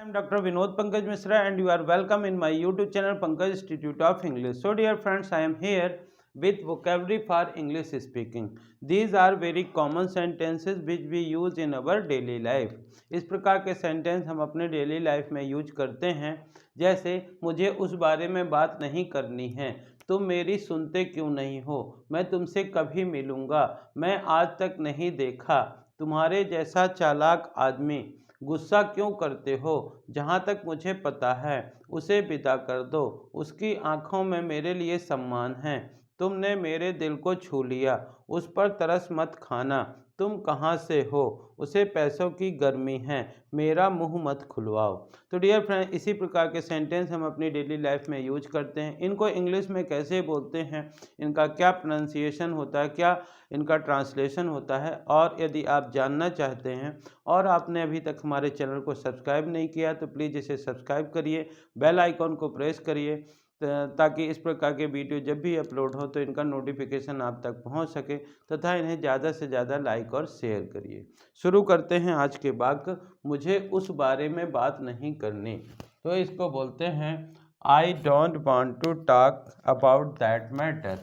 I'm Dr. Vinod Pankaj Misra and you are welcome in my YouTube channel Pankaj Institute of English. So dear friends, I am here with vocabulary for English speaking. These are very common sentences which we use in our daily life. इस प्रकार के sentence हम अपने daily life में use करते हैं। जैसे मुझे उस बारे में बात नहीं करनी है, तुम मेरी सुनते क्यों नहीं हो, मैं तुमसे कभी मिलूँगा, मैं आज तक नहीं देखा, तुम्हारे जैसा चालाक आदमी, गुस्सा क्यों करते हो, जहाँ तक मुझे पता है उसे विदा कर दो, उसकी आंखों में मेरे लिए सम्मान है, तुमने मेरे दिल को छू लिया, उस पर तरस मत खाना, तुम कहाँ से हो, उसे पैसों की गर्मी है, मेरा मुंह मत खुलवाओ। तो डियर फ्रेंड, इसी प्रकार के सेंटेंस हम अपनी डेली लाइफ में यूज करते हैं। इनको इंग्लिश में कैसे बोलते हैं, इनका क्या प्रोनाउंसिएशन होता है, क्या इनका ट्रांसलेशन होता है, और यदि आप जानना चाहते हैं और आपने अभी तक हमारे चैनल को सब्सक्राइब नहीं किया तो प्लीज़ इसे सब्सक्राइब करिए, बेल आइकॉन को प्रेस करिए ताकि इस प्रकार के वीडियो जब भी अपलोड हो तो इनका नोटिफिकेशन आप तक पहुंच सके, तथा इन्हें ज़्यादा से ज़्यादा लाइक और शेयर करिए। शुरू करते हैं आज के वाक्य। मुझे उस बारे में बात नहीं करनी, तो इसको बोलते हैं I don't want to talk about that matter.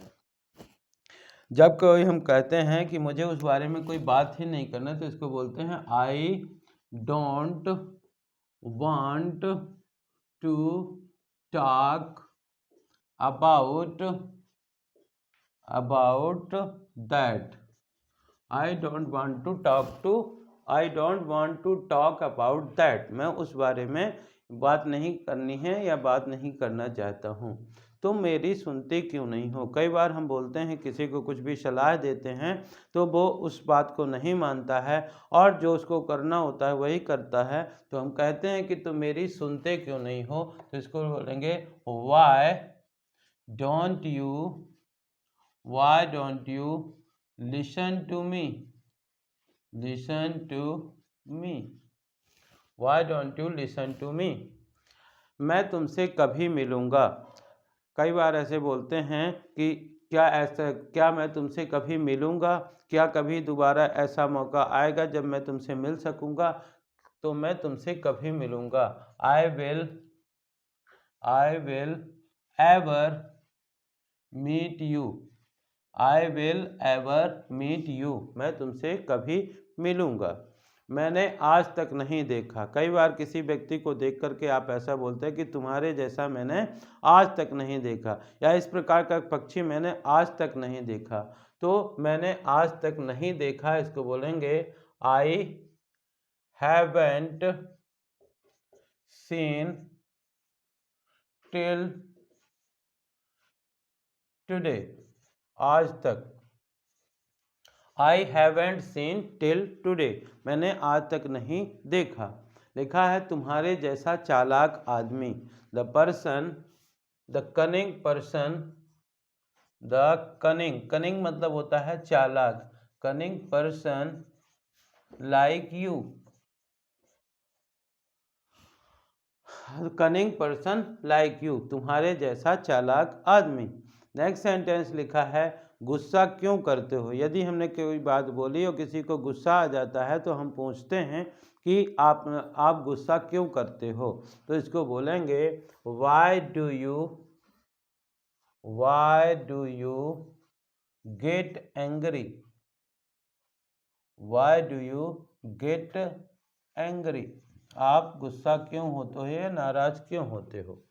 जब कोई हम कहते हैं कि मुझे उस बारे में कोई बात ही नहीं करना, तो इसको बोलते हैं I don't want to talk about that. I don't want to talk about that. मैं उस बारे में बात नहीं करनी है या बात नहीं करना चाहता हूँ। तुम मेरी सुनते क्यों नहीं हो। कई बार हम बोलते हैं, किसी को कुछ भी सलाह देते हैं तो वो उस बात को नहीं मानता है और जो उसको करना होता है वही करता है, तो हम कहते हैं कि तुम मेरी सुनते क्यों नहीं हो। तो इसको बोलेंगे why don't you listen to me, why don't you listen to me। मैं तुमसे कभी मिलूँगा। कई बार ऐसे बोलते हैं कि क्या मैं तुमसे कभी मिलूँगा, क्या कभी दोबारा ऐसा मौका आएगा जब मैं तुमसे मिल सकूँगा, तो मैं तुमसे कभी मिलूँगा। I will ever meet you, I will ever meet you, मैं तुमसे कभी मिलूँगा। मैंने आज तक नहीं देखा। कई बार किसी व्यक्ति को देख करके आप ऐसा बोलते हैं कि तुम्हारे जैसा मैंने आज तक नहीं देखा, या इस प्रकार का पक्षी मैंने आज तक नहीं देखा। तो मैंने आज तक नहीं देखा, इसको बोलेंगे आई हैवेंट सीन टिल टुडे, आज तक। आई हैवेंट सीन टिल टुडे, मैंने आज तक नहीं देखा। लिखा है तुम्हारे जैसा चालाक आदमी, द कनिंग पर्सन, कनिंग मतलब होता है चालाक, cunning person like you, cunning person like you, तुम्हारे जैसा चालाक आदमी। नेक्स्ट सेंटेंस लिखा है गुस्सा क्यों करते हो। यदि हमने कोई बात बोली और किसी को गुस्सा आ जाता है तो हम पूछते हैं कि आप गुस्सा क्यों करते हो। तो इसको बोलेंगे Y do you get angry, why do you get angry, आप गुस्सा क्यों होते हो या नाराज क्यों होते हो।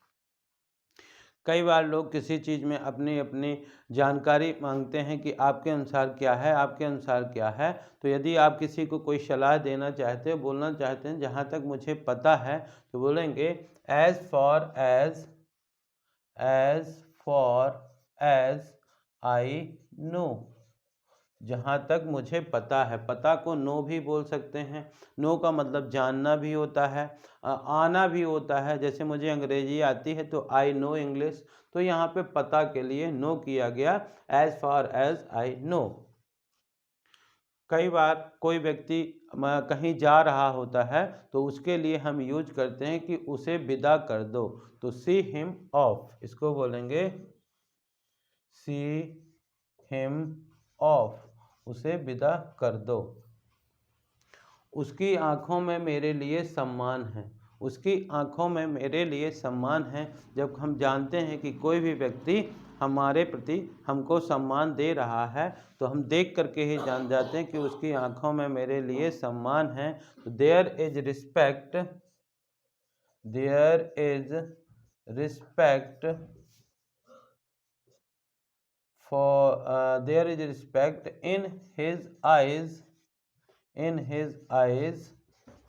कई बार लोग किसी चीज़ में अपनी अपनी जानकारी मांगते हैं कि आपके अनुसार क्या है, आपके अनुसार क्या है। तो यदि आप किसी को कोई सलाह देना चाहते हो, बोलना चाहते हैं जहाँ तक मुझे पता है, तो बोलेंगे as far as I know, जहाँ तक मुझे पता है। पता को नो भी बोल सकते हैं। नो का मतलब जानना भी होता है, आना भी होता है। जैसे मुझे अंग्रेजी आती है तो आई नो इंग्लिश, तो यहाँ पे पता के लिए नो किया गया, as far as I know. कई बार कोई व्यक्ति कहीं जा रहा होता है तो उसके लिए हम यूज करते हैं कि उसे विदा कर दो, तो सी हिम ऑफ, इसको बोलेंगे सी हिम ऑफ, उसे विदा कर दो। उसकी आंखों में मेरे लिए सम्मान है, उसकी आंखों में मेरे लिए सम्मान है। जब हम जानते हैं कि कोई भी व्यक्ति हमारे प्रति हमको सम्मान दे रहा है तो हम देख करके ही जान जाते हैं कि उसकी आंखों में मेरे लिए सम्मान है। तो there is respect, there is respect there is respect in his eyes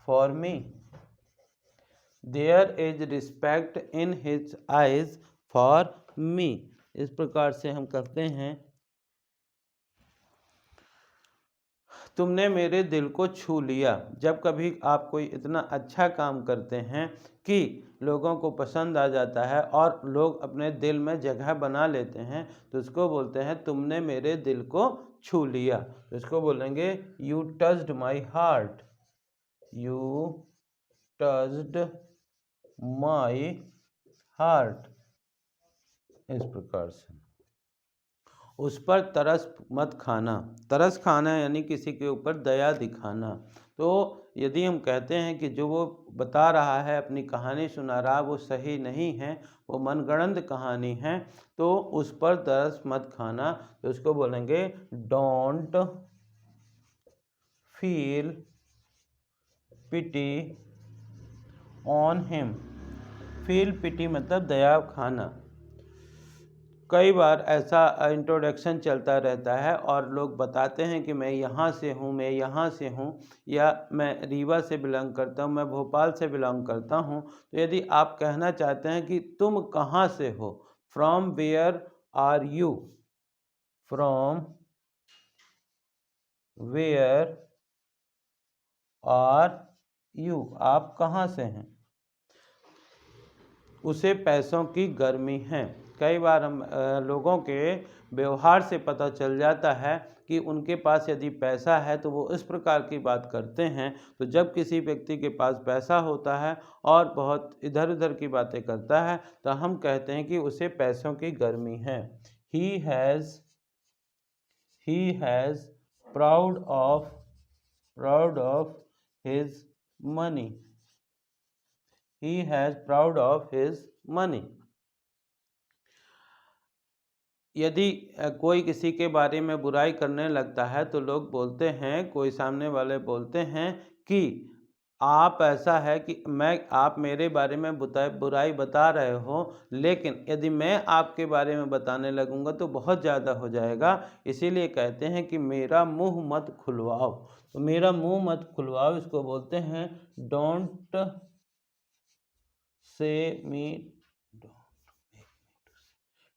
for me. There is respect in his eyes for me. इस प्रकार से हम कहते हैं तुमने मेरे दिल को छू लिया। जब कभी आप कोई इतना अच्छा काम करते हैं कि लोगों को पसंद आ जाता है और लोग अपने दिल में जगह बना लेते हैं तो उसको बोलते हैं तुमने मेरे दिल को छू लिया। तो इसको बोलेंगे you touched my heart, you touched my heart. इस प्रकार से उस पर तरस मत खाना। तरस खाना यानी किसी के ऊपर दया दिखाना। तो यदि हम कहते हैं कि जो वो बता रहा है, अपनी कहानी सुना रहा, वो सही नहीं है, वो मनगढ़ंत कहानी है, तो उस पर तरस मत खाना। तो उसको बोलेंगे don't feel pity on him. Feel pity मतलब दया खाना। कई बार ऐसा इंट्रोडक्शन चलता रहता है और लोग बताते हैं कि मैं यहाँ से हूँ, मैं यहाँ से हूँ, या मैं रीवा से बिलोंग करता हूँ, मैं भोपाल से बिलोंग करता हूँ। तो यदि आप कहना चाहते हैं कि तुम कहाँ से हो, from where are you, from where are you, आप कहाँ से हैं, उसे पैसों की गर्मी है। कई बार हम लोगों के व्यवहार से पता चल जाता है कि उनके पास यदि पैसा है तो वो इस प्रकार की बात करते हैं। तो जब किसी व्यक्ति के पास पैसा होता है और बहुत इधर उधर की बातें करता है तो हम कहते हैं कि उसे पैसों की गर्मी है। He has proud of his money, he has proud of his money। यदि कोई किसी के बारे में बुराई करने लगता है तो लोग बोलते हैं, कोई सामने वाले बोलते हैं कि आप ऐसा है कि आप मेरे बारे में बुराई बता रहे हो, लेकिन यदि मैं आपके बारे में बताने लगूंगा तो बहुत ज़्यादा हो जाएगा, इसीलिए कहते हैं कि मेरा मुंह मत खुलवाओ। तो मेरा मुंह मत खुलवाओ इसको बोलते हैं don't say me,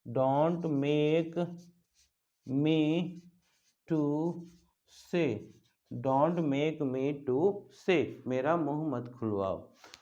don't make me to say, don't make me to say, मेरा मुंह मत खुलवाओ।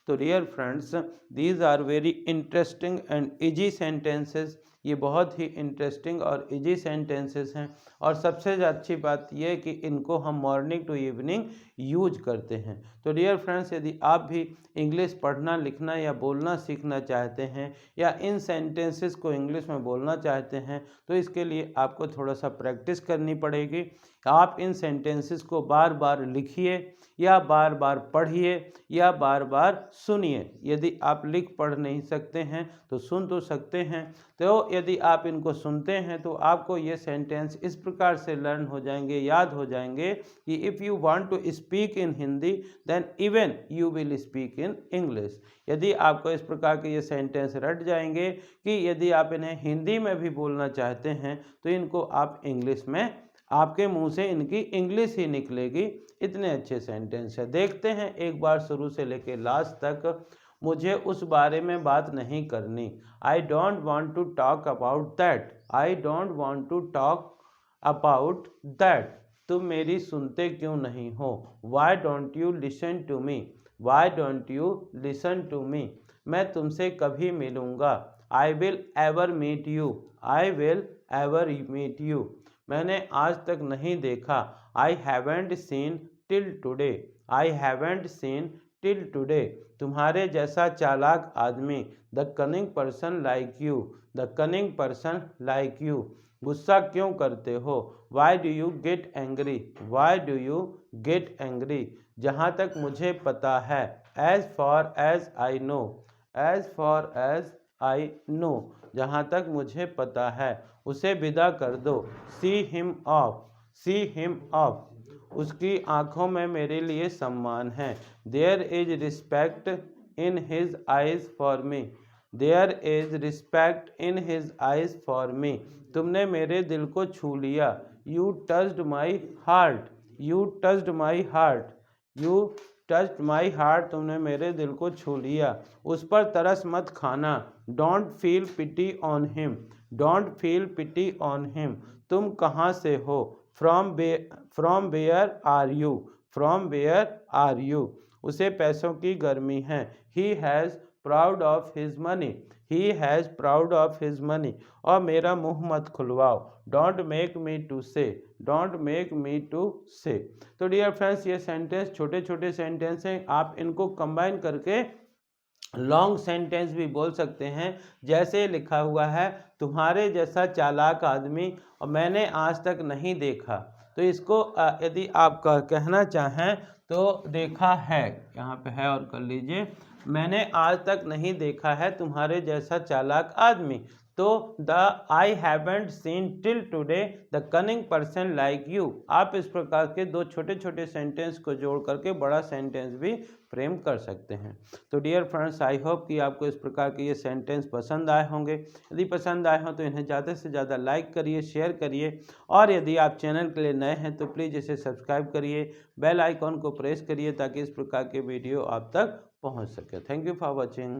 तो dear friends, these are very interesting and easy sentences. ये बहुत ही इंटरेस्टिंग और इजी सेंटेंसेस हैं और सबसे अच्छी बात यह है कि इनको हम मॉर्निंग टू इवनिंग यूज करते हैं। तो डियर फ्रेंड्स, यदि आप भी इंग्लिश पढ़ना, लिखना या बोलना सीखना चाहते हैं या इन सेंटेंसेस को इंग्लिश में बोलना चाहते हैं तो इसके लिए आपको थोड़ा सा प्रैक्टिस करनी पड़ेगी। आप इन सेंटेंसेस को बार बार लिखिए या बार बार पढ़िए या बार बार सुनिए। यदि आप लिख पढ़ नहीं सकते हैं तो सुन तो सकते हैं। तो यदि आप इनको सुनते हैं तो आपको ये सेंटेंस इस प्रकार से लर्न हो जाएंगे, याद हो जाएंगे कि if you want to speak in Hindi then even you will speak in English. यदि आपको इस प्रकार के ये सेंटेंस रट जाएंगे कि यदि आप इन्हें हिंदी में भी बोलना चाहते हैं तो इनको आप इंग्लिश में, आपके मुंह से इनकी इंग्लिश ही निकलेगी। इतने अच्छे सेंटेंस है। देखते हैं एक बार शुरू से लेकर लास्ट तक। मुझे उस बारे में बात नहीं करनी। I don't want to talk about that, I don't want to talk about that. तुम मेरी सुनते क्यों नहीं हो, why don't you listen to me, why don't you listen to me. मैं तुमसे कभी मिलूंगा, I will ever meet you, I will ever meet you. मैंने आज तक नहीं देखा, I haven't seen till today, I haven't seen till today. तुम्हारे जैसा चालाक आदमी, the cunning person like you, the cunning person like you. गुस्सा क्यों करते हो, why do you get angry, why do you get angry. जहाँ तक मुझे पता है, as far as I know, as far as I know, जहाँ तक मुझे पता है, उसे विदा कर दो। See him off, see him off, उसकी आंखों में मेरे लिए सम्मान है। There is respect in his eyes for me, there is respect in his eyes for मी, तुमने मेरे दिल को छू लिया। You touched my heart, you touched my heart, you touched my heart, तुमने मेरे दिल को छू लिया। उस पर तरस मत खाना। Don't feel pity on him, don't feel pity on him, तुम कहाँ से हो। From where are you, from where are you, उसे पैसों की गर्मी है। He has proud of his money, he has proud of his money, और मेरा मुंह मत खुलवाओ। Don't make me to say, don't make me to say. तो डियर फ्रेंड्स, ये सेंटेंस छोटे छोटे सेंटेंस हैं, आप इनको कंबाइन करके लॉन्ग सेंटेंस भी बोल सकते हैं। जैसे लिखा हुआ है, तुम्हारे जैसा चालाक आदमी और मैंने आज तक नहीं देखा। तो इसको यदि आप कहना चाहें तो देखा है, यहाँ पे है और कर लीजिए, मैंने आज तक नहीं देखा है तुम्हारे जैसा चालाक आदमी। तो the I haven't seen till today the cunning person like you. आप इस प्रकार के दो छोटे छोटे सेंटेंस को जोड़ करके बड़ा सेंटेंस भी फ्रेम कर सकते हैं। तो डियर फ्रेंड्स, आई होप कि आपको इस प्रकार के ये सेंटेंस पसंद आए होंगे। यदि पसंद आए हों तो इन्हें ज़्यादा से ज़्यादा लाइक करिए, शेयर करिए, और यदि आप चैनल के लिए नए हैं तो प्लीज़ इसे सब्सक्राइब करिए, बेल आइकॉन को प्रेस करिए ताकि इस प्रकार के वीडियो आप तक पहुंच सके। Thank you for watching.